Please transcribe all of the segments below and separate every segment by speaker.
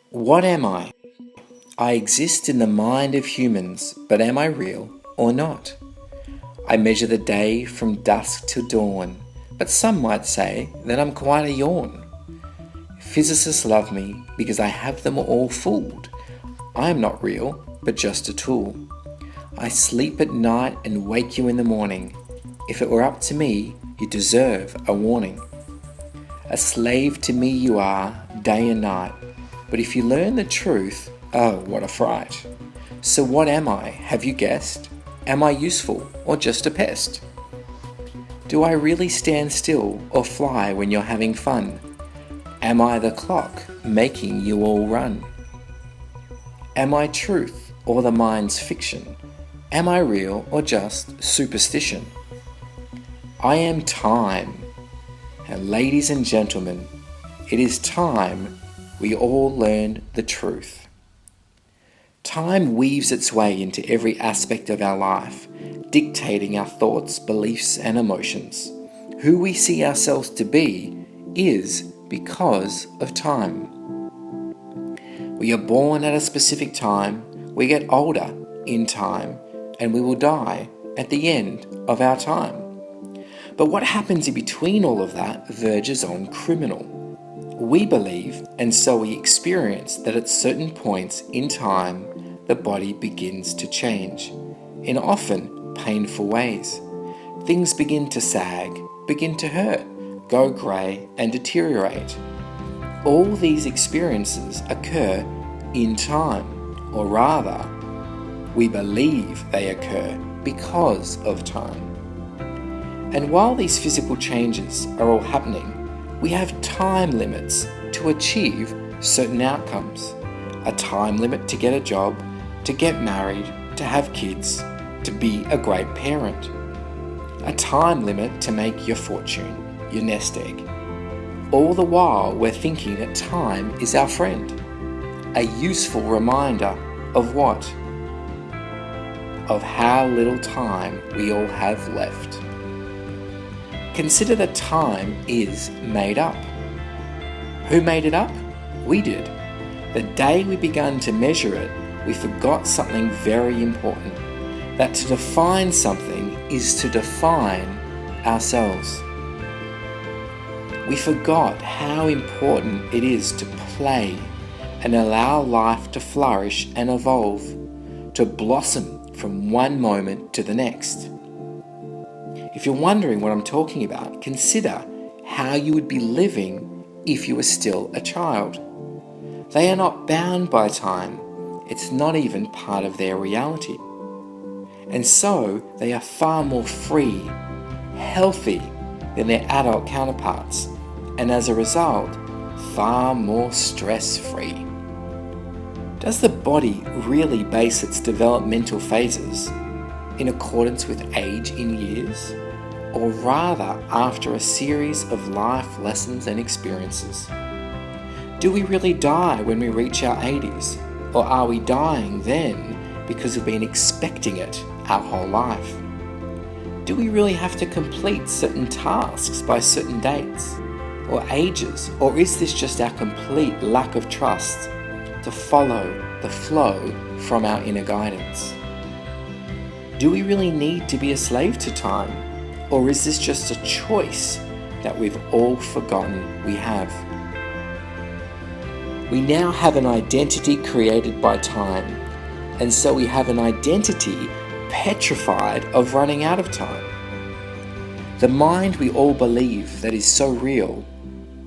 Speaker 1: What am I? I exist in the mind of humans, but am I real or not? I measure the day from dusk till dawn, but some might say that I'm quite a yawn. Physicists love me because I have them all fooled. I am not real, but just a tool. I sleep at night and wake you in the morning. If it were up to me, you deserve a warning. A slave to me you are, day and night. But if you learn the truth, oh, what a fright. So what am I? Have you guessed? Am I useful or just a pest? Do I really stand still or fly when you're having fun? Am I the clock making you all run? Am I truth or the mind's fiction? Am I real or just superstition? I am time. And ladies and gentlemen, it is time we all learn the truth. Time weaves its way into every aspect of our life, dictating our thoughts, beliefs, and emotions. Who we see ourselves to be is because of time. We are born at a specific time, we get older in time, and we will die at the end of our time. But what happens in between all of that verges on criminal. We believe, and so we experience, that at certain points in time, the body begins to change, in often painful ways. Things begin to sag, begin to hurt, go grey, and deteriorate. All these experiences occur in time, or rather, we believe they occur because of time. And while these physical changes are all happening, we have time limits to achieve certain outcomes. A time limit to get a job, to get married, to have kids, to be a great parent. A time limit to make your fortune, your nest egg. All the while we're thinking that time is our friend. A useful reminder of what? Of how little time we all have left. Consider that time is made up. Who made it up? We did. The day we began to measure it, we forgot something very important. That to define something is to define ourselves. We forgot how important it is to play and allow life to flourish and evolve, to blossom from one moment to the next. If you're wondering what I'm talking about, consider how you would be living if you were still a child. They are not bound by time. It's not even part of their reality. And so they are far more free, healthy than their adult counterparts, and as a result, far more stress-free. Does the body really base its developmental phases in accordance with age in years, or rather after a series of life lessons and experiences? Do we really die when we reach our 80s, or are we dying then because we've been expecting it our whole life? Do we really have to complete certain tasks by certain dates or ages, or is this just our complete lack of trust to follow the flow from our inner guidance? Do we really need to be a slave to time, or is this just a choice that we've all forgotten we have? We now have an identity created by time, and so we have an identity petrified of running out of time. The mind we all believe that is so real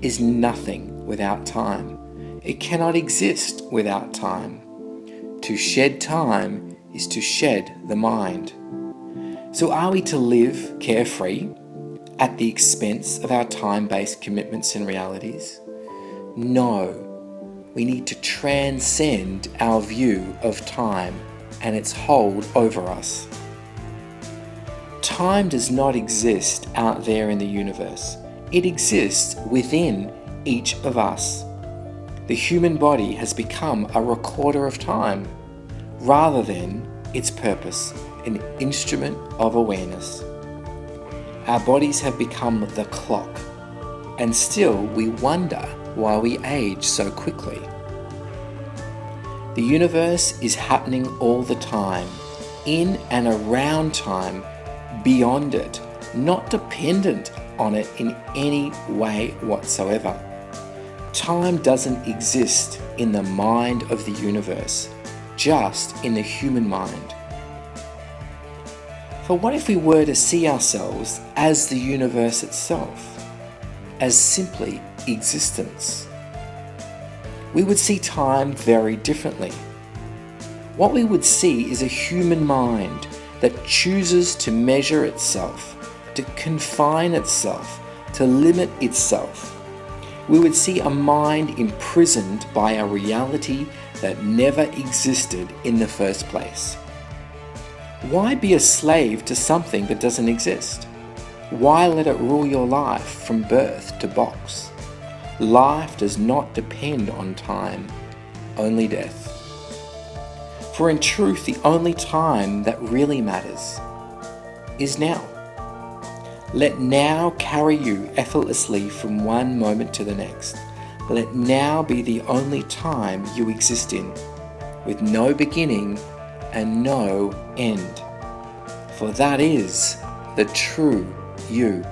Speaker 1: is nothing without time. It cannot exist without time. To shed time is to shed the mind. So are we to live carefree at the expense of our time-based commitments and realities? No. We need to transcend our view of time and its hold over us. Time does not exist out there in the universe. It exists within each of us. The human body has become a recorder of time rather than its purpose, an instrument of awareness. Our bodies have become the clock, and still we wonder why we age so quickly. The universe is happening all the time, in and around time, beyond it, not dependent on it in any way whatsoever. Time doesn't exist in the mind of the universe, just in the human mind. For what if we were to see ourselves as the universe itself, as simply existence? We would see time very differently. What we would see is a human mind that chooses to measure itself, to confine itself, to limit itself. We would see a mind imprisoned by a reality that never existed in the first place. Why be a slave to something that doesn't exist? Why let it rule your life from birth to box? Life does not depend on time, only death. For in truth, the only time that really matters is now. Let now carry you effortlessly from one moment to the next. Let now be the only time you exist in, with no beginning and no end. For that is the true you.